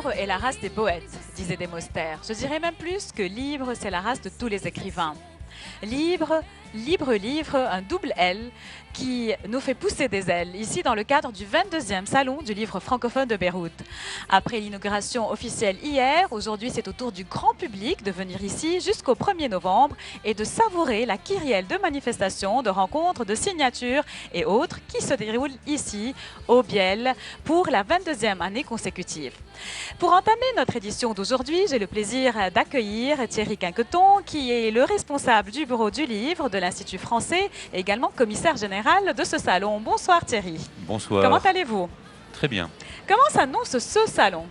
Libre est la race des poètes, disait Démosthère. Je dirais même plus que libre, c'est la race de tous les écrivains. Libre, livre, un double L qui nous fait pousser des ailes, ici dans le cadre du 22e Salon du livre francophone de Beyrouth. Après l'inauguration officielle hier, aujourd'hui c'est au tour du grand public de venir ici jusqu'au 1er novembre et de savourer la kyrielle de manifestations, de rencontres, de signatures et autres qui se déroulent ici, au Biel, pour la 22e année consécutive. Pour entamer notre édition d'aujourd'hui, j'ai le plaisir d'accueillir Thierry Quinqueton, qui est le responsable du bureau du livre de l'Institut français et également commissaire général de ce salon. Bonsoir Thierry. Bonsoir. Comment allez-vous? Très bien. Comment s'annonce ce salon?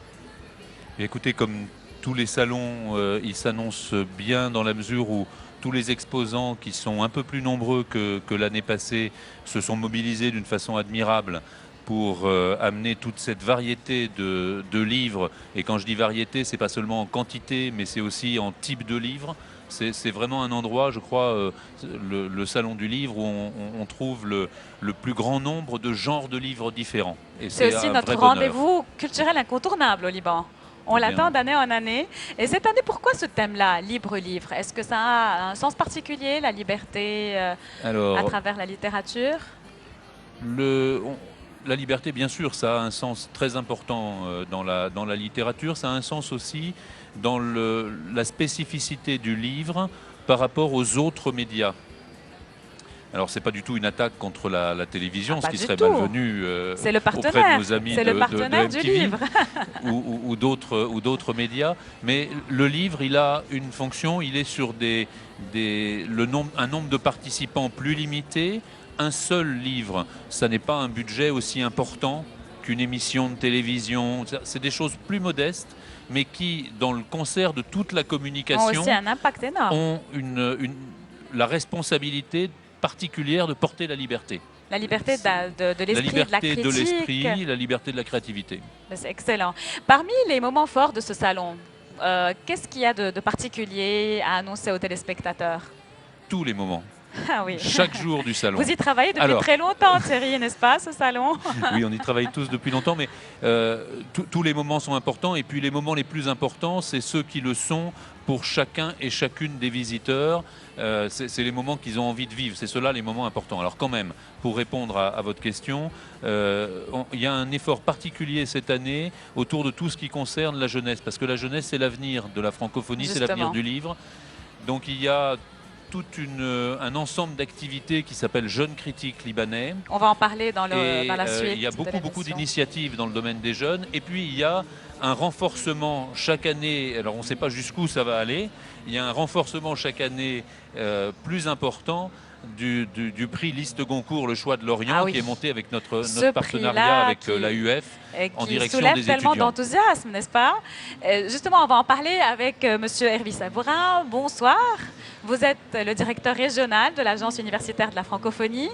Écoutez, comme tous les salons, il s'annonce bien dans la mesure où tous les exposants qui sont un peu plus nombreux que l'année passée se sont mobilisés d'une façon admirable pour amener toute cette variété de livres. Et quand je dis variété, c'est pas seulement en quantité, mais c'est aussi en type de livres. C'est vraiment un endroit, je crois, le salon du livre, où on trouve le plus grand nombre de genres de livres différents. C'est aussi notre rendez-vous culturel incontournable au Liban. On l'attend d'année en année. Et cette année, pourquoi ce thème-là, libre-livre? Est-ce que ça a un sens particulier, la liberté à travers la littérature? La liberté, bien sûr, ça a un sens très important dans la littérature. Ça a un sens aussi dans la spécificité du livre par rapport aux autres médias. Alors, ce n'est pas du tout une attaque contre la télévision, ce qui serait malvenu auprès de nos amis de MTV ou d'autres médias. Mais le livre, il a une fonction, il est sur un nombre de participants plus limité. Un seul livre, ça n'est pas un budget aussi important qu'une émission de télévision. C'est des choses plus modestes, mais qui, dans le concert de toute la communication, ont aussi un impact énorme. Ont la responsabilité particulière de porter la liberté. La liberté de l'esprit, de la critique. La liberté de l'esprit, la liberté de la créativité. C'est excellent. Parmi les moments forts de ce salon, qu'est-ce qu'il y a de particulier à annoncer aux téléspectateurs? Tous les moments. Ah oui. Chaque jour du salon. Vous y travaillez depuis très longtemps, Thierry, n'est-ce pas, ce salon? Oui, on y travaille tous depuis longtemps, mais tous les moments sont importants. Et puis les moments les plus importants, c'est ceux qui le sont pour chacun et chacune des visiteurs. C'est les moments qu'ils ont envie de vivre. C'est ceux-là les moments importants. Alors quand même, pour répondre à votre question, il y a un effort particulier cette année autour de tout ce qui concerne la jeunesse. Parce que la jeunesse, c'est l'avenir de la francophonie, c'est l'avenir du livre. Donc il y a tout un ensemble d'activités qui s'appelle Jeunes Critiques Libanais. On va en parler dans la suite. Il y a beaucoup d'initiatives dans le domaine des jeunes. Et puis il y a un renforcement chaque année, alors on ne sait pas jusqu'où ça va aller, il y a un renforcement chaque année plus important du prix Liste Goncourt, le choix de Lorient, qui est monté avec notre partenariat avec l'AUF en direction des étudiants. Qui soulève tellement d'enthousiasme, n'est-ce pas? Justement, on va en parler avec Monsieur Hervé Sabourin. Bonsoir. Vous êtes le directeur régional de l'Agence universitaire de la francophonie.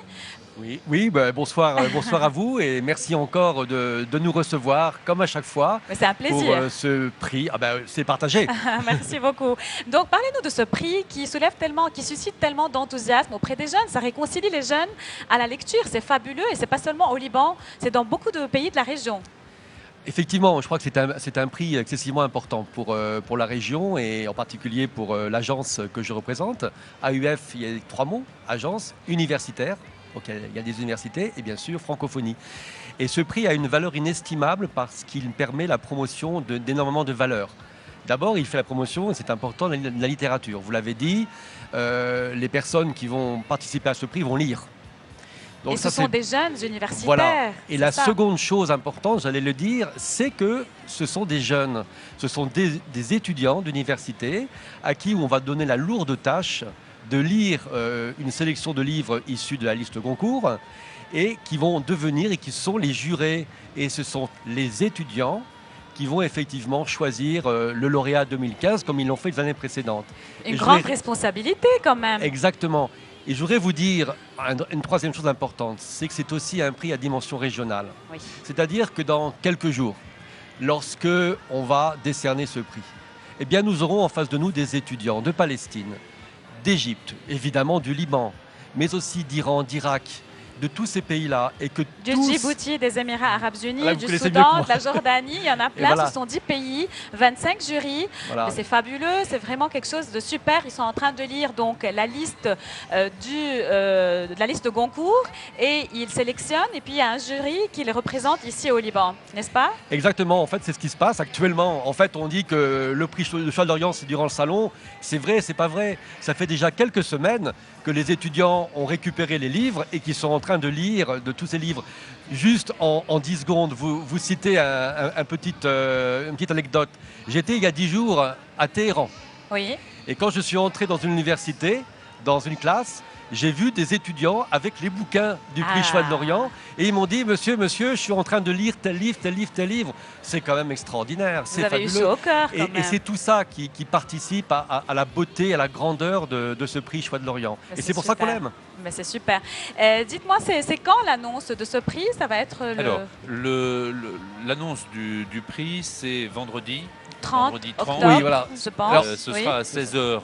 Oui, bonsoir à vous et merci encore de nous recevoir comme à chaque fois. C'est un plaisir. Pour ce prix. C'est partagé. Merci beaucoup. Donc parlez-nous de ce prix qui suscite tellement d'enthousiasme auprès des jeunes. Ça réconcilie les jeunes à la lecture. C'est fabuleux et c'est pas seulement au Liban, c'est dans beaucoup de pays de la région. Effectivement, je crois que c'est un prix excessivement important pour la région et en particulier pour l'agence que je représente. AUF, il y a 3 mots, agence, universitaire. Donc il y a des universités et bien sûr francophonie. Et ce prix a une valeur inestimable parce qu'il permet la promotion d'énormément de valeurs. D'abord, il fait la promotion, et c'est important, de la littérature. Vous l'avez dit, les personnes qui vont participer à ce prix vont lire. Donc, et ce sont des jeunes universitaires. Voilà. Et la seconde chose importante, j'allais le dire, c'est que ce sont des jeunes, ce sont des étudiants d'université à qui on va donner la lourde tâche de lire une sélection de livres issus de la liste Goncourt et qui vont devenir et qui sont les jurés. Et ce sont les étudiants qui vont effectivement choisir le lauréat 2015 comme ils l'ont fait les années précédentes. Une grande responsabilité quand même. Exactement. Et je voudrais vous dire une troisième chose importante, c'est que c'est aussi un prix à dimension régionale. Oui. C'est-à-dire que dans quelques jours, lorsque on va décerner ce prix, eh bien nous aurons en face de nous des étudiants de Palestine, d'Égypte, évidemment du Liban, mais aussi d'Iran, d'Irak, de tous ces pays-là et que Du tous... Djibouti, des Émirats Arabes Unis, Là, vous du connaissez mieux que Soudan, moi. de la Jordanie, il y en a plein, voilà. ce sont 10 pays, 25 jurys. Voilà. C'est fabuleux, c'est vraiment quelque chose de super. Ils sont en train de lire donc la liste de la liste de Goncourt et ils sélectionnent et puis il y a un jury qui les représente ici au Liban, n'est-ce pas? Exactement, en fait, c'est ce qui se passe actuellement. En fait, on dit que le prix de Choix de l'Orient, c'est durant le salon. C'est vrai, c'est pas vrai. Ça fait déjà quelques semaines que les étudiants ont récupéré les livres et qu'ils sont en train de lire de tous ces livres. Juste en 10 secondes, vous citez une petite anecdote. J'étais il y a 10 jours à Téhéran. Oui. Et quand je suis entré dans une université, dans une classe, j'ai vu des étudiants avec les bouquins du prix Choix de l'Orient et ils m'ont dit monsieur, je suis en train de lire tel livre, tel livre, tel livre. C'est quand même extraordinaire, c'est Vous avez eu fabuleux. chaud au cœur quand Et même. c'est tout ça qui participe à la beauté, à la grandeur de ce prix Choix de l'Orient. Mais Et c'est c'est pour ça qu'on super. l'aime. Mais c'est super. Dites-moi, c'est quand l'annonce de ce prix? Ça va être le Alors, l'annonce du prix, c'est vendredi. 30 vendredi 30. octobre, Oui, voilà. je pense. Alors, Ce Oui. sera à 16h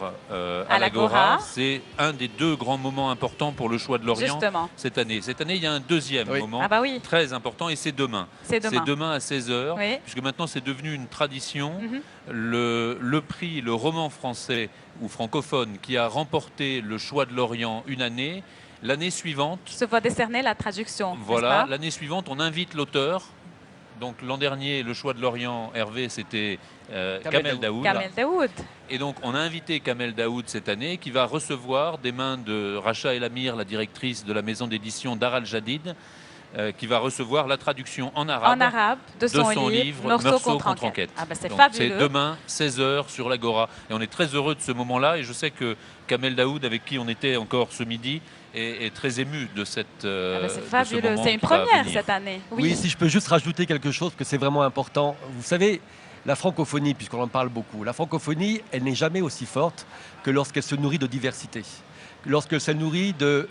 À l'Agora. l'Agora. C'est un des deux grands moments importants pour le Choix de l'Orient Justement. cette année. Cette année, il y a un deuxième Oui. moment Ah bah oui, très important et c'est demain. c'est demain. C'est demain à 16h, Oui. puisque maintenant c'est devenu une tradition. Mhm. Le prix, le roman français ou francophone qui a remporté le Choix de l'Orient une année, l'année suivante, Se voit décerner la traduction. voilà, n'est-ce pas? l'année suivante, on invite l'auteur. Donc l'an dernier, le Choix de l'Orient, Hervé, c'était Kamel Daoud. Kamel Daoud. Et donc on a invité Kamel Daoud cette année, qui va recevoir des mains de Racha El Amir, la directrice de la maison d'édition Dar Al-Jadid, qui va recevoir la traduction en arabe. En arabe de son livre Meursault contre enquête. Ah bah c'est Donc, fabuleux. c'est demain, 16h, sur l'Agora. Et on est très heureux de ce moment-là. Et je sais que Kamel Daoud, avec qui on était encore ce midi, est très ému de cette. Ah bah c'est de ce fabuleux. moment C'est une qui va première venir. cette année. Oui, si je peux juste rajouter quelque chose, que c'est vraiment important. Vous savez, la francophonie, puisqu'on en parle beaucoup, la francophonie, elle n'est jamais aussi forte que lorsqu'elle se nourrit de diversité, lorsqu'elle se nourrit de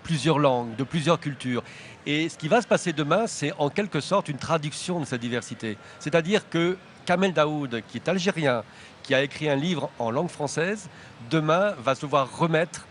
plusieurs langues, de plusieurs cultures. Et ce qui va se passer demain, c'est en quelque sorte une traduction de cette diversité. C'est-à-dire que Kamel Daoud, qui est algérien, qui a écrit un livre en langue française, demain va se voir remettre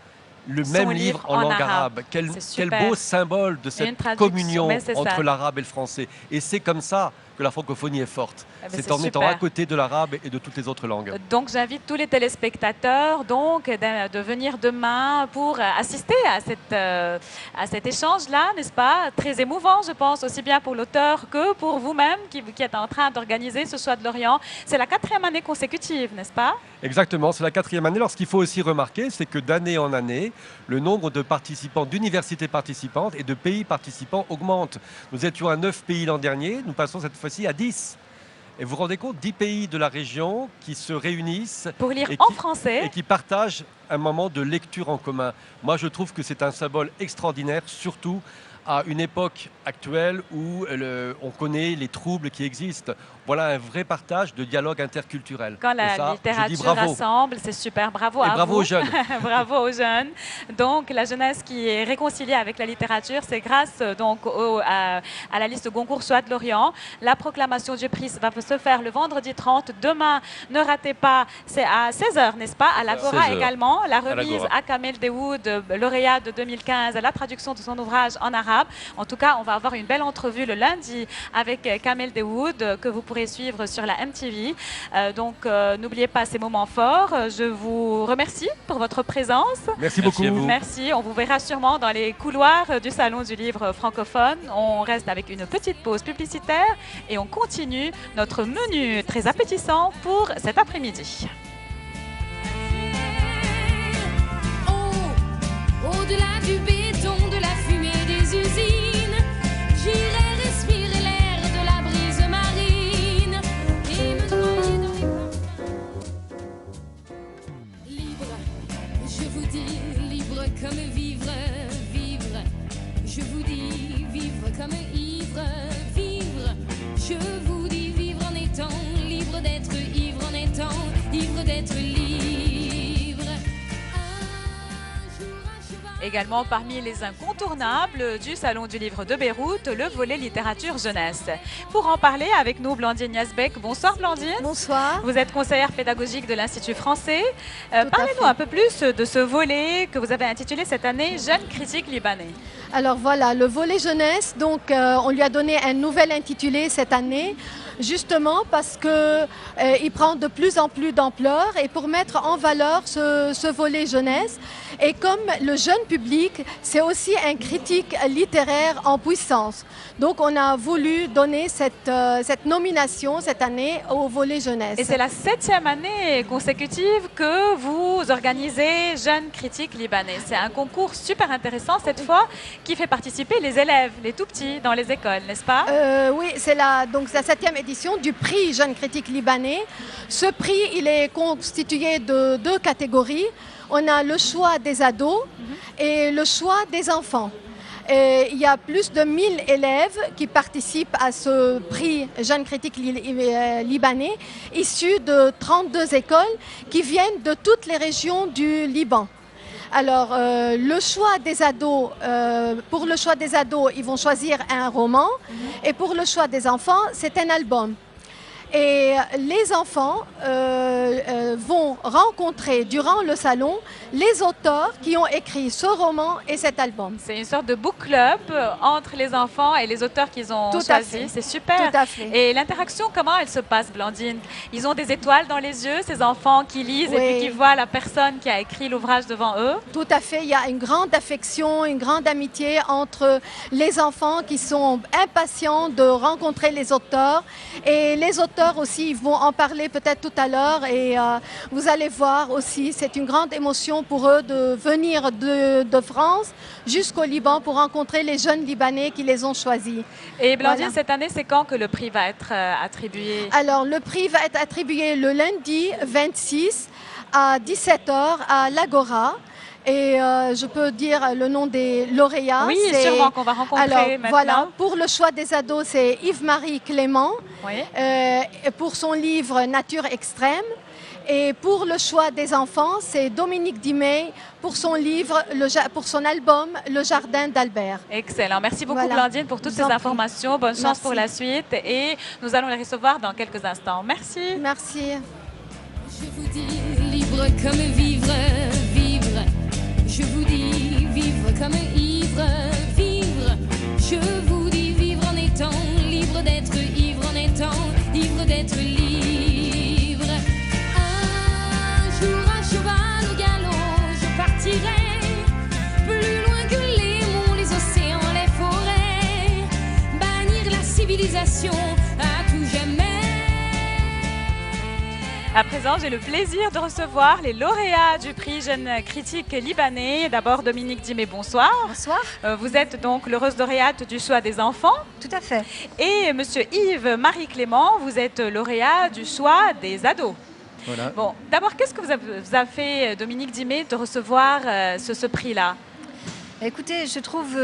le Son même livre livre en en langue arabe. arabe. Quel C'est quel super. beau symbole de Une cette traduction, communion mais c'est ça. entre l'arabe et le français. Et c'est comme ça que la francophonie est forte. Ah ben C'est c'est en étant super. à côté de l'arabe et de toutes les autres langues. Donc j'invite tous les téléspectateurs donc de venir demain pour assister à cet échange-là, n'est-ce pas? Très émouvant, je pense, aussi bien pour l'auteur que pour vous-même qui êtes en train d'organiser ce Choix de l'Orient. C'est la 4e année consécutive, n'est-ce pas? Exactement, c'est la 4e année. Alors ce qu'il faut aussi remarquer, c'est que d'année en année, le nombre de participants, d'universités participantes et de pays participants augmente. Nous étions à 9 pays l'an dernier, nous passons cette fois-ci à 10. Et vous vous rendez compte, 10 pays de la région qui se réunissent Pour lire et en qui- français. et qui partagent un moment de lecture en commun. Moi, je trouve que c'est un symbole extraordinaire, surtout à une époque actuelle où on connaît les troubles qui existent. Voilà un vrai partage de dialogue interculturel. Quand Et la ça, je dis littérature bravo. rassemble, c'est super. Bravo Et à bravo vous. aux jeunes. Bravo aux jeunes. Donc, la jeunesse qui est réconciliée avec la littérature, c'est grâce donc à la liste Goncourt Choix de l'Orient. La proclamation du prix va se faire le vendredi 30. Demain, ne ratez pas, c'est à 16h, n'est-ce pas? À l'Agora 16h. également. La remise l'Agora. à Kamel Daoud, lauréat de 2015, la traduction de son ouvrage en arabe. En tout cas, on va avoir une belle entrevue le lundi avec Kamel Daoud que vous pourrez suivre sur la MTV. N'oubliez pas ces moments forts. Je vous remercie pour votre présence. Merci Merci beaucoup. à vous. Merci. On vous verra sûrement dans les couloirs du Salon du Livre francophone. On reste avec une petite pause publicitaire et on continue notre menu très appétissant pour cet après-midi. Au-delà du béton, de la fumée des usines, j'irai respirer l'air de la brise marine et me noyer dans les pins. Libre, je vous dis, libre comme vivre, vivre. Je vous dis, vivre comme ivre, vivre. Je vous dis, vivre en étant libre d'être ivre, en étant ivre d'être libre. Également parmi les incontournables du Salon du Livre de Beyrouth, le volet littérature jeunesse. Pour en parler avec nous, Blandine Yazbek. Bonsoir Blandine. Bonsoir. Vous êtes conseillère pédagogique de l'Institut français. à Parlez-nous fait. un peu plus de ce volet que vous avez intitulé cette année Jeunes critiques libanais. Alors voilà, le volet jeunesse, donc on lui a donné un nouvel intitulé cette année, justement parce qu'il prend de plus en plus d'ampleur et pour mettre en valeur ce volet jeunesse. Et comme le jeune public, c'est aussi un critique littéraire en puissance. Donc on a voulu donner cette nomination cette année au volet jeunesse. Et c'est la 7e année consécutive que vous organisez Jeunes Critiques Libanais. C'est un concours super intéressant cette fois qui fait participer les élèves, les tout petits dans les écoles, n'est-ce pas? Oui, c'est donc la 7e édition du prix Jeunes Critiques Libanais. Ce prix, il est constitué de 2 catégories. On a le choix des ados et le choix des enfants. Et il y a plus de 1000 élèves qui participent à ce prix Jeunes Critiques Libanais, issus de 32 écoles qui viennent de toutes les régions du Liban. Alors, le choix des ados, pour le choix des ados, ils vont choisir un roman et pour le choix des enfants, c'est un album. Et les enfants vont rencontrer durant le salon les auteurs qui ont écrit ce roman et cet album. C'est une sorte de book club entre les enfants et les auteurs qu'ils ont choisis. C'est super. Tout à fait. Et l'interaction, comment elle se passe, Blandine? Ils ont des étoiles dans les yeux, ces enfants qui lisent et puis qui voient la personne qui a écrit l'ouvrage devant eux. Tout à fait. Il y a une grande affection, une grande amitié entre les enfants qui sont impatients de rencontrer les auteurs et les auteurs aussi, ils vont en parler peut-être tout à l'heure et vous allez voir aussi, c'est une grande émotion pour eux de venir de France jusqu'au Liban pour rencontrer les jeunes Libanais qui les ont choisis. Et Blandine, Voilà. cette année, c'est quand que le prix va être attribué? Alors, le prix va être attribué le lundi 26 à 17h à l'Agora. Et je peux dire le nom des lauréats. Oui, sûrement qu'on va rencontrer Alors, maintenant. voilà, pour le choix des ados, c'est Yves-Marie Clément Oui. pour son livre Nature extrême. Et pour le choix des enfants, c'est Dominique Dimey pour son livre, pour son album Le Jardin d'Albert. Excellent. Merci beaucoup, Voilà. Blandine, pour toutes Je ces vous en prie. informations. Bonne chance Merci. pour la suite. Et nous allons les recevoir dans quelques instants. Merci. Merci. Je vous dis libre comme vivre, vivre. Je vous dis vivre comme ivre, vivre. Je vous dis vivre en étant libre d'être ivre, en étant ivre d'être libre. Un jour à cheval au galop, je partirai plus loin que les monts, les océans, les forêts, bannir la civilisation à tout jamais. À présent, j'ai le plaisir de recevoir les lauréats du prix Jeunes Critiques Libanais. D'abord, Dominique Dimey, bonsoir. Bonsoir, Vous êtes donc l'heureuse lauréate du choix des enfants. tout à fait. Et monsieur Yves-Marie Clément, vous êtes lauréat du choix des ados. Voilà. Bon, d'abord, qu'est-ce que vous a fait, Dominique Dimey, de recevoir ce prix-là? Écoutez, je trouve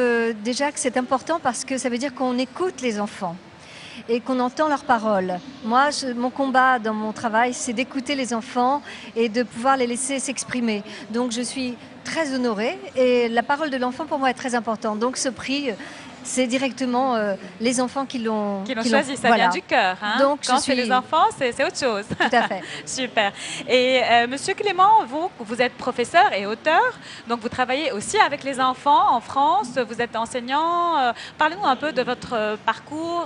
déjà que c'est important parce que ça veut dire qu'on écoute les enfants et qu'on entend leurs paroles. Moi, mon combat dans mon travail, c'est d'écouter les enfants et de pouvoir les laisser s'exprimer. Donc, je suis très honorée et la parole de l'enfant, pour moi, est très importante. Donc, ce prix, c'est directement les enfants qui l'ont Choisi, ça voilà. vient du cœur. Hein? Donc, quand je c'est suis- les enfants, c'est autre chose. Tout à fait. Super. Et monsieur Clément, vous êtes professeur et auteur, donc vous travaillez aussi avec les enfants en France, vous êtes enseignant. Parlez-nous un peu de votre parcours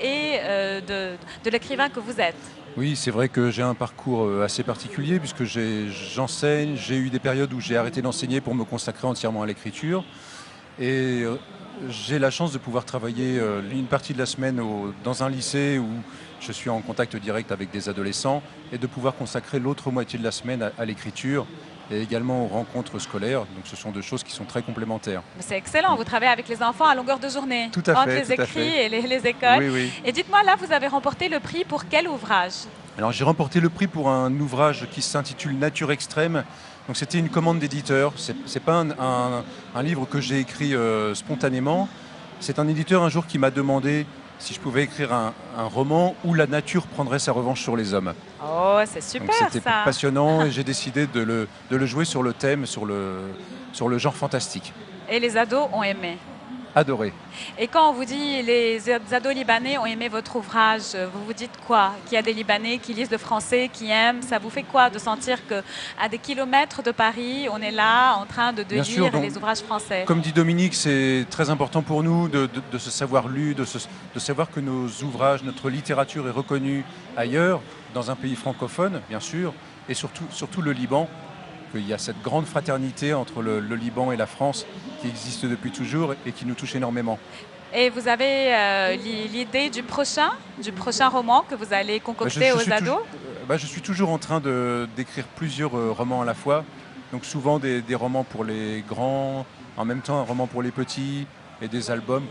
et de l'écrivain que vous êtes. Oui, c'est vrai que j'ai un parcours assez particulier puisque j'enseigne, j'ai eu des périodes où j'ai arrêté d'enseigner pour me consacrer entièrement à l'écriture. Et j'ai la chance de pouvoir travailler une partie de la semaine dans un lycée où je suis en contact direct avec des adolescents et de pouvoir consacrer l'autre moitié de la semaine à l'écriture et également aux rencontres scolaires. Donc ce sont deux choses qui sont très complémentaires. C'est excellent, vous travaillez avec les enfants à longueur de journée, Tout à entre fait, les tout à écrits fait. et les écoles. Oui, oui. Et dites-moi, là, vous avez remporté le prix pour quel ouvrage? Alors j'ai remporté le prix pour un ouvrage qui s'intitule Nature extrême. Donc c'était une commande d'éditeur. C'est pas un livre que j'ai écrit spontanément. C'est un éditeur un jour qui m'a demandé si je pouvais écrire un roman où la nature prendrait sa revanche sur les hommes. Oh, c'est super Donc c'était ça. passionnant et j'ai décidé de le jouer sur le thème, sur le genre fantastique. Et les ados ont aimé. adoré. Et quand on vous dit les ados libanais ont aimé votre ouvrage, vous vous dites quoi? Qu'il y a des Libanais qui lisent le français, qui aiment, ça vous fait quoi de sentir qu'à des kilomètres de Paris, on est là en train de Bien sûr, lire donc, les ouvrages français? Comme dit Dominique, c'est très important pour nous de se savoir lu, de savoir que nos ouvrages, notre littérature est reconnue ailleurs, dans un pays francophone, bien sûr, et surtout le Liban. Il y a cette grande fraternité entre le Liban et la France qui existe depuis toujours et qui nous touche énormément. Et vous avez l'idée du prochain roman que vous allez concocter aux ados? Je suis toujours en train d'écrire plusieurs romans à la fois. Donc souvent des romans pour les grands, en même temps un roman pour les petits et des albums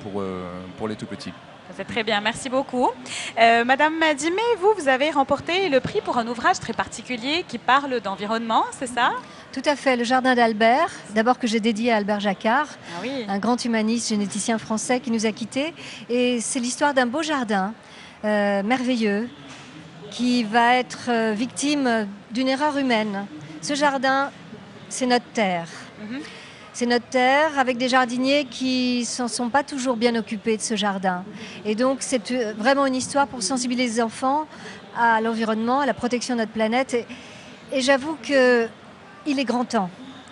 pour les tout petits. C'est très bien, merci beaucoup. Madame Madimé, vous avez remporté le prix pour un ouvrage très particulier qui parle d'environnement, c'est ça? Tout à fait, le jardin d'Albert, d'abord que j'ai dédié à Albert Jacquard, un grand humaniste, généticien français qui nous a quittés. Et c'est l'histoire d'un beau jardin merveilleux qui va être victime d'une erreur humaine. Ce jardin, c'est notre terre. C'est notre terre avec des jardiniers qui ne s'en sont pas toujours bien occupés de ce jardin. Et donc c'est vraiment une histoire pour sensibiliser les enfants à l'environnement, à la protection de notre planète. Et j'avoue qu'il est grand temps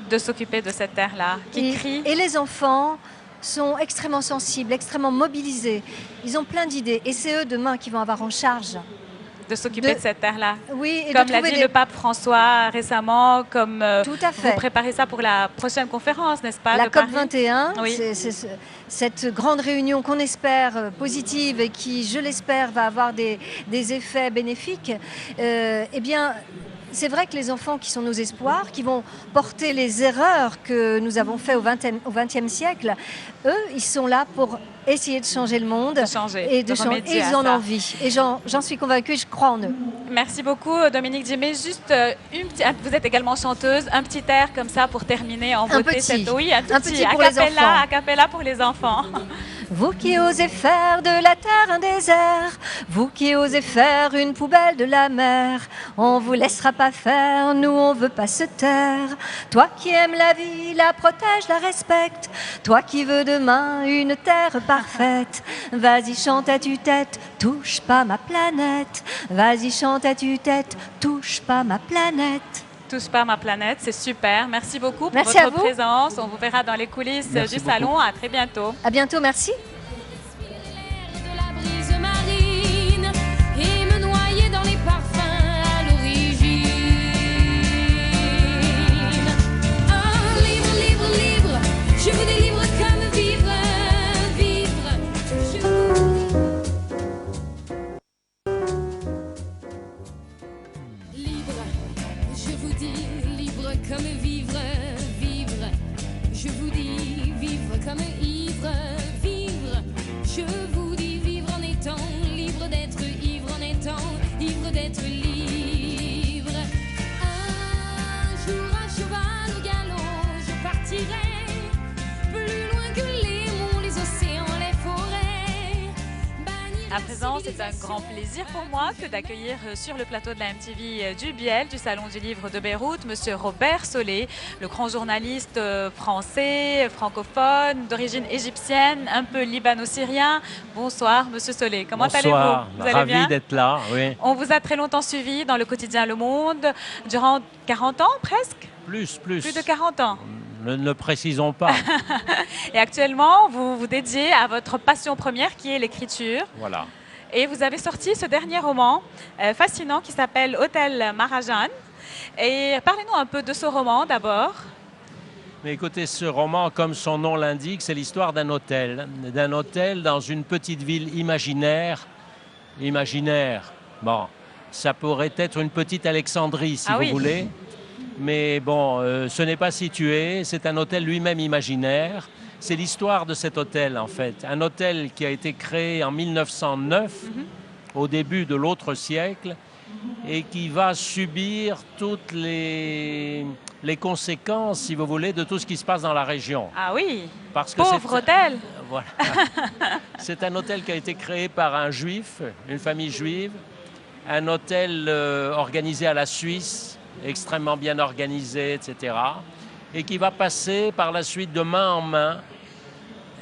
de s'occuper de cette terre-là qui crie. Et les enfants sont extrêmement sensibles, extrêmement mobilisés. Ils ont plein d'idées et c'est eux demain qui vont avoir en charge de s'occuper de cette terre-là. Oui, et comme l'a dit le pape François récemment, comme tout à fait. Vous préparez ça pour la prochaine conférence, n'est-ce pas? La COP 21, oui. c'est cette grande réunion qu'on espère positive et qui, je l'espère, va avoir des effets bénéfiques. Eh bien, c'est vrai que les enfants qui sont nos espoirs, qui vont porter les erreurs que nous avons faites au XXe siècle, eux, ils sont là pour essayer de changer le monde et ils en ont envie. Et j'en suis convaincue, je crois en eux. Merci beaucoup, Dominique Djimé. Juste, vous êtes également chanteuse, un petit air comme ça pour terminer en beauté. Oui, un petit pour les enfants. A cappella pour les enfants. Vous qui osez faire de la terre un désert, vous qui osez faire une poubelle de la mer, on vous laissera pas faire, nous on veut pas se taire. Toi qui aimes la vie, la protège, la respecte, toi qui veux demain une terre parfaite, vas-y chante à tue-tête, touche pas ma planète, vas-y chante à tue-tête, touche pas ma planète. Touche pas ma planète, c'est super. Merci beaucoup pour votre présence. On vous verra dans les coulisses du salon. À très bientôt. À bientôt, merci. Je vous délivre comme vivre, vivre. Libre, je vous dis, libre comme vivre, vivre. Je vous dis, vivre comme ivre, vivre. Je vous dis, vivre en étant libre d'être ivre, en étant ivre d'être libre. Un jour à cheval au galop, je partirai. À présent, c'est un grand plaisir pour moi que d'accueillir sur le plateau de la MTV du Biel, du Salon du Livre de Beyrouth, Monsieur Robert Solé, le grand journaliste français, francophone, d'origine égyptienne, un peu libano-syrien. Bonsoir, Monsieur Solé. Comment allez-vous? Bonsoir, ravi d'être là. Oui. On vous a très longtemps suivi dans le quotidien Le Monde, durant 40 ans presque? Plus. Plus de 40 ans. Ne le précisons pas. Et actuellement, vous vous dédiez à votre passion première qui est l'écriture. Voilà. Et vous avez sorti ce dernier roman fascinant qui s'appelle Hôtel Maharajan. Et parlez-nous un peu de ce roman d'abord. Mais écoutez, ce roman, comme son nom l'indique, c'est l'histoire d'un hôtel dans une petite ville imaginaire. Imaginaire, bon, ça pourrait être une petite Alexandrie si vous voulez. Mais bon, ce n'est pas situé, c'est un hôtel lui-même imaginaire. C'est l'histoire de cet hôtel, en fait. Un hôtel qui a été créé en 1909, au début de l'autre siècle, et qui va subir toutes les conséquences, si vous voulez, de tout ce qui se passe dans la région. Ah oui, parce que pauvre hôtel. Voilà. C'est un hôtel qui a été créé par un juif, une famille juive, un hôtel organisé à la Suisse, extrêmement bien organisé, etc., et qui va passer par la suite de main en main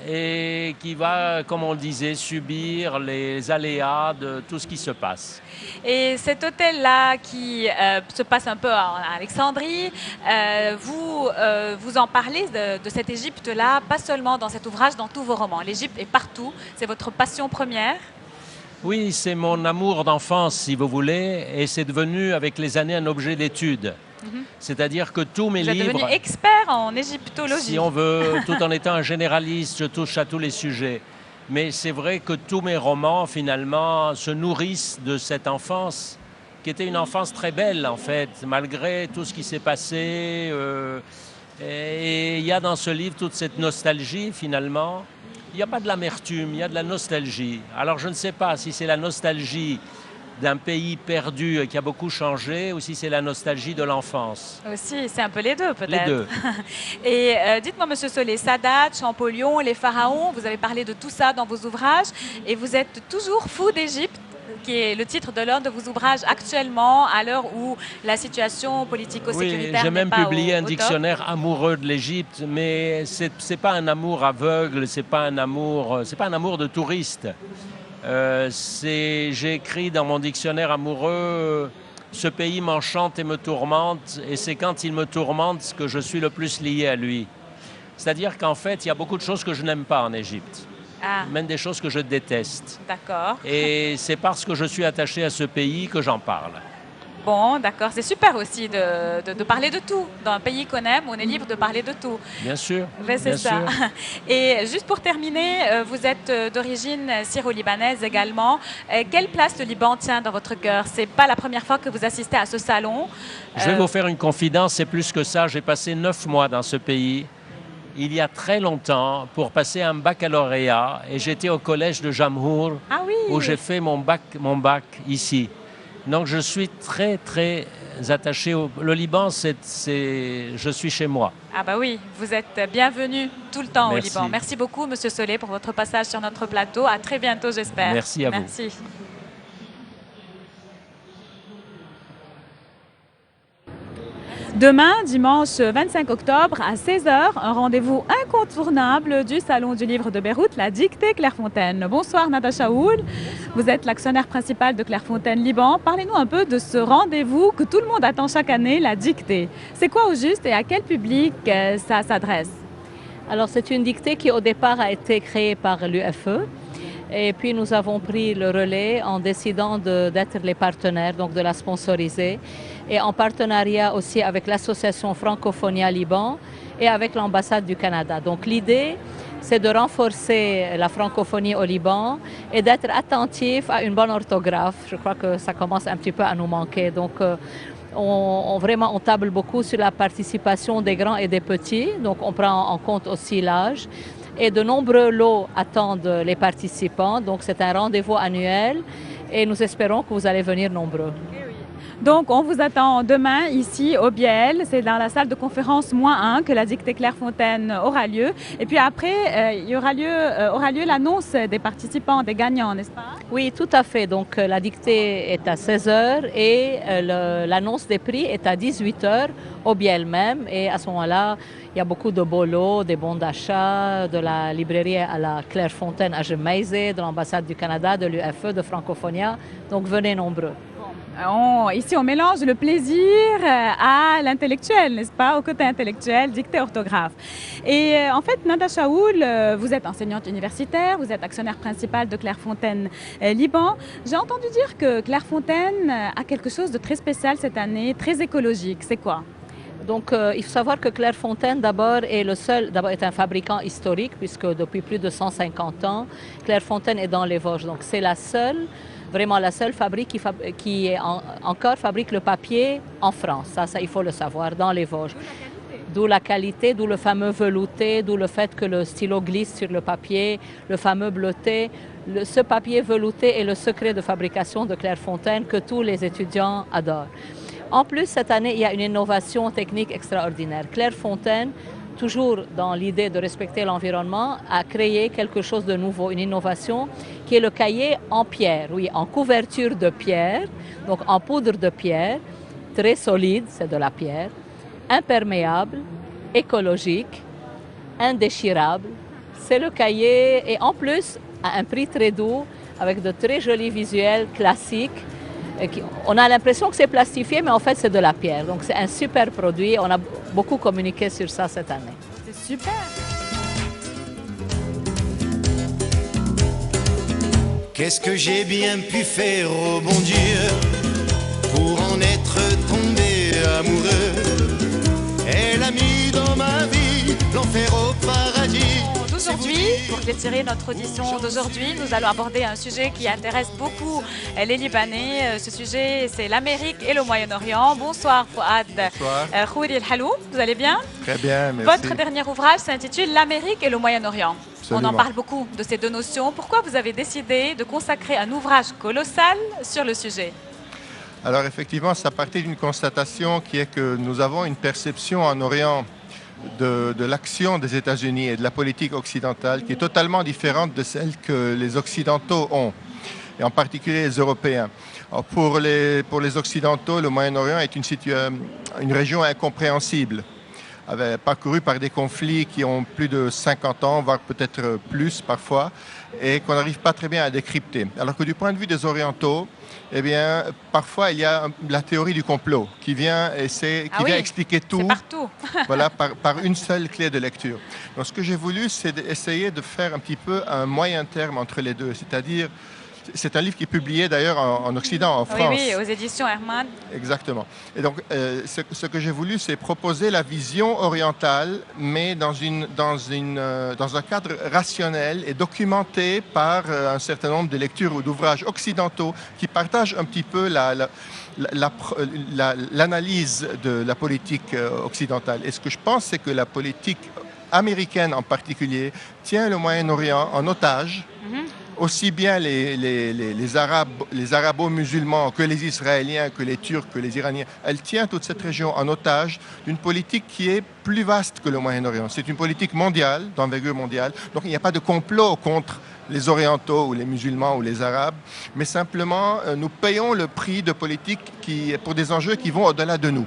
et qui va, comme on le disait, subir les aléas de tout ce qui se passe. Et cet hôtel-là qui se passe un peu en Alexandrie, vous en parlez de cette Égypte-là, pas seulement dans cet ouvrage, dans tous vos romans. L'Égypte est partout, c'est votre passion première. Oui, c'est mon amour d'enfance, si vous voulez, et c'est devenu avec les années un objet d'étude. C'est-à-dire que tous mes Vous êtes livres... devenu expert en égyptologie. Si on veut, tout en étant un généraliste, je touche à tous les sujets. Mais c'est vrai que tous mes romans, finalement, se nourrissent de cette enfance, qui était une enfance très belle, en fait, malgré tout ce qui s'est passé. Et il y a dans ce livre toute cette nostalgie, finalement. Il n'y a pas de l'amertume, il y a de la nostalgie. Alors, je ne sais pas si c'est la nostalgie d'un pays perdu qui a beaucoup changé ou si c'est la nostalgie de l'enfance. Aussi, c'est un peu les deux peut-être. Les deux. Et dites-moi, Monsieur Solé, Sadat, Champollion, les pharaons, vous avez parlé de tout ça dans vos ouvrages et vous êtes toujours fou d'Égypte, qui est le titre de l'un de vos ouvrages actuellement, à l'heure où la situation politico-sécuritaire Oui, j'ai même publié un au top. dictionnaire amoureux de l'Égypte, mais c'est pas un amour aveugle, c'est pas un amour de touriste. J'ai écrit dans mon dictionnaire amoureux ce pays m'enchante et me tourmente, et c'est quand il me tourmente que je suis le plus lié à lui. C'est-à-dire qu'en fait, il y a beaucoup de choses que je n'aime pas en Égypte, même des choses que je déteste. D'accord. Et c'est parce que je suis attaché à ce pays que j'en parle. Bon, d'accord. C'est super aussi de parler de tout. Dans un pays qu'on aime, on est libre de parler de tout. Bien sûr. Ouais, c'est ça. Sûr. Et juste pour terminer, vous êtes d'origine syro-libanaise également. Quelle place le Liban tient dans votre cœur? C'est pas la première fois que vous assistez à ce salon. Je vais vous faire une confidence, c'est plus que ça. J'ai passé 9 mois dans ce pays, il y a très longtemps, pour passer un baccalauréat. Et j'étais au collège de Jamhour, où j'ai fait mon bac ici. Donc je suis très, très attaché le Liban, je suis chez moi. Ah bah oui, vous êtes bienvenu tout le temps Merci. au Liban. Merci beaucoup, Monsieur Solé, pour votre passage sur notre plateau. À très bientôt, j'espère. Merci à vous. Merci. Demain, dimanche 25 octobre à 16h, un rendez-vous incontournable du Salon du Livre de Beyrouth, la Dictée Clairefontaine. Bonsoir Nada Chaoul, vous êtes l'actionnaire principal de Clairefontaine Liban. Parlez-nous un peu de ce rendez-vous que tout le monde attend chaque année, la Dictée. C'est quoi au juste et à quel public ça s'adresse? Alors c'est une dictée qui au départ a été créée par l'UFE. Et puis nous avons pris le relais en décidant d'être les partenaires, donc de la sponsoriser, et en partenariat aussi avec l'association Francophonia Liban et avec l'ambassade du Canada. Donc l'idée, c'est de renforcer la francophonie au Liban et d'être attentif à une bonne orthographe. Je crois que ça commence un petit peu à nous manquer. Donc vraiment, on table beaucoup sur la participation des grands et des petits, donc on prend en compte aussi l'âge. Et de nombreux lots attendent les participants, donc c'est un rendez-vous annuel et nous espérons que vous allez venir nombreux. Donc on vous attend demain ici au Biel, c'est dans la salle de conférence -1 que la dictée Clairefontaine aura lieu. Et puis après, il aura lieu l'annonce des participants, des gagnants, n'est-ce pas? Oui, tout à fait. Donc la dictée est à 16h et l'annonce des prix est à 18h au Biel même. Et à ce moment-là, il y a beaucoup de beaux lots, des bons d'achat, de la librairie à la Clairefontaine à Gemaizé, de l'ambassade du Canada, de l'UFE, de Francophonia. Donc venez nombreux. Ici, on mélange le plaisir à l'intellectuel, n'est-ce pas? Au côté intellectuel, dictée orthographe. Et en fait, Nada Chaoul, vous êtes enseignante universitaire, vous êtes actionnaire principal de Clairefontaine Liban. J'ai entendu dire que Clairefontaine a quelque chose de très spécial cette année, très écologique. C'est quoi? Donc, il faut savoir que Clairefontaine, d'abord, est un fabricant historique, puisque depuis plus de 150 ans, Clairefontaine est dans les Vosges. Donc, c'est vraiment la seule fabrique qui encore fabrique le papier en France. Ça, il faut le savoir, dans les Vosges. D'où la qualité, d'où le fameux velouté, d'où le fait que le stylo glisse sur le papier, le fameux bleuté. Ce papier velouté est le secret de fabrication de Clairefontaine que tous les étudiants adorent. En plus, cette année, il y a une innovation technique extraordinaire. Clairefontaine, toujours dans l'idée de respecter l'environnement, a créé quelque chose de nouveau, une innovation qui est le cahier en pierre, oui, en couverture de pierre, donc en poudre de pierre, très solide, c'est de la pierre, imperméable, écologique, indéchirable, C'est le cahier et en plus, à un prix très doux, avec de très jolis visuels classiques. On a l'impression que c'est plastifié, mais en fait, c'est de la pierre. Donc, c'est un super produit. On a beaucoup communiqué sur ça cette année. C'est super. Qu'est-ce que j'ai bien pu faire, oh bon Dieu, pour en être tombé amoureux. Elle a mis dans ma vie l'enfer au paradis. D'aujourd'hui, pour clôturer notre audition d'aujourd'hui, nous allons aborder un sujet qui intéresse beaucoup les Libanais. Ce sujet, c'est l'Amérique et le Moyen-Orient. Bonsoir Fouad. Bonsoir. Khouri El Halou, vous allez bien? Très bien, merci. Votre dernier ouvrage s'intitule L'Amérique et le Moyen-Orient. Absolument. On en parle beaucoup de ces deux notions. Pourquoi vous avez décidé de consacrer un ouvrage colossal sur le sujet? Alors effectivement, ça partait d'une constatation qui est que nous avons une perception en Orient de l'action des États-Unis et de la politique occidentale qui est totalement différente de celle que les Occidentaux ont, et en particulier les Européens. Alors pour les Occidentaux, le Moyen-Orient est une région incompréhensible, parcourue par des conflits qui ont plus de 50 ans, voire peut-être plus parfois, et qu'on n'arrive pas très bien à décrypter. Alors que du point de vue des Orientaux, eh bien, parfois, il y a la théorie du complot qui vient expliquer tout voilà, par une seule clé de lecture. Donc, ce que j'ai voulu, c'est d'essayer de faire un petit peu un moyen terme entre les deux. C'est-à-dire, c'est un livre qui est publié d'ailleurs en Occident, en France. Oui, aux éditions Hermann. Exactement. Et donc, ce que j'ai voulu, c'est proposer la vision orientale, mais dans un cadre rationnel et documenté par un certain nombre de lectures ou d'ouvrages occidentaux qui partagent un petit peu l'analyse de la politique occidentale. Et ce que je pense, c'est que la politique américaine en particulier tient le Moyen-Orient en otage. Aussi bien les Arabo-musulmans que les Israéliens, que les Turcs, que les Iraniens. Elle tient toute cette région en otage d'une politique qui est plus vaste que le Moyen-Orient. C'est une politique mondiale, d'envergure mondiale. Donc il n'y a pas de complot contre les Orientaux ou les musulmans ou les Arabes, mais simplement nous payons le prix de politique pour des enjeux qui vont au-delà de nous.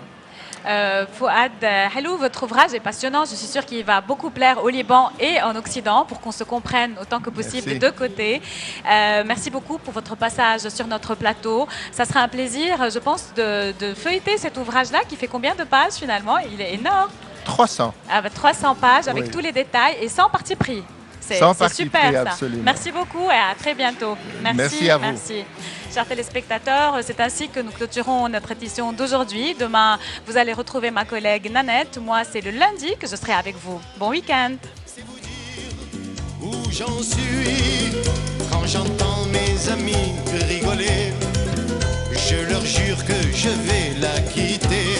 Fouad Halou, votre ouvrage est passionnant. Je suis sûre qu'il va beaucoup plaire au Liban et en Occident pour qu'on se comprenne autant que possible des deux côtés. Merci beaucoup pour votre passage sur notre plateau. Ça sera un plaisir, je pense, de feuilleter cet ouvrage-là qui fait combien de pages finalement? Il est énorme. 300. 300 pages avec tous les détails et sans parti pris. C'est super ça. Absolument. Merci beaucoup et à très bientôt. Merci à vous. Merci. Chers téléspectateurs, c'est ainsi que nous clôturons notre édition d'aujourd'hui. Demain, vous allez retrouver ma collègue Nanette. Moi, c'est le lundi que je serai avec vous. Bon week-end. C'est vous dire où j'en suis quand j'entends mes amis rigoler. Je leur jure que je vais la quitter.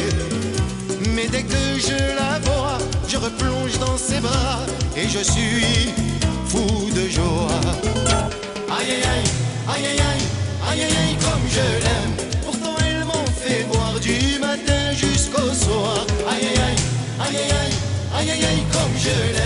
Mais dès que je la vois, je replonge dans ses bras et je suis fou de joie. Aïe aïe aïe, aïe aïe aïe, aïe aïe aïe comme je l'aime. Pourtant elle m'en fait boire du matin jusqu'au soir. Aïe aïe aïe, aïe aïe aïe, aïe aïe aïe comme je l'aime.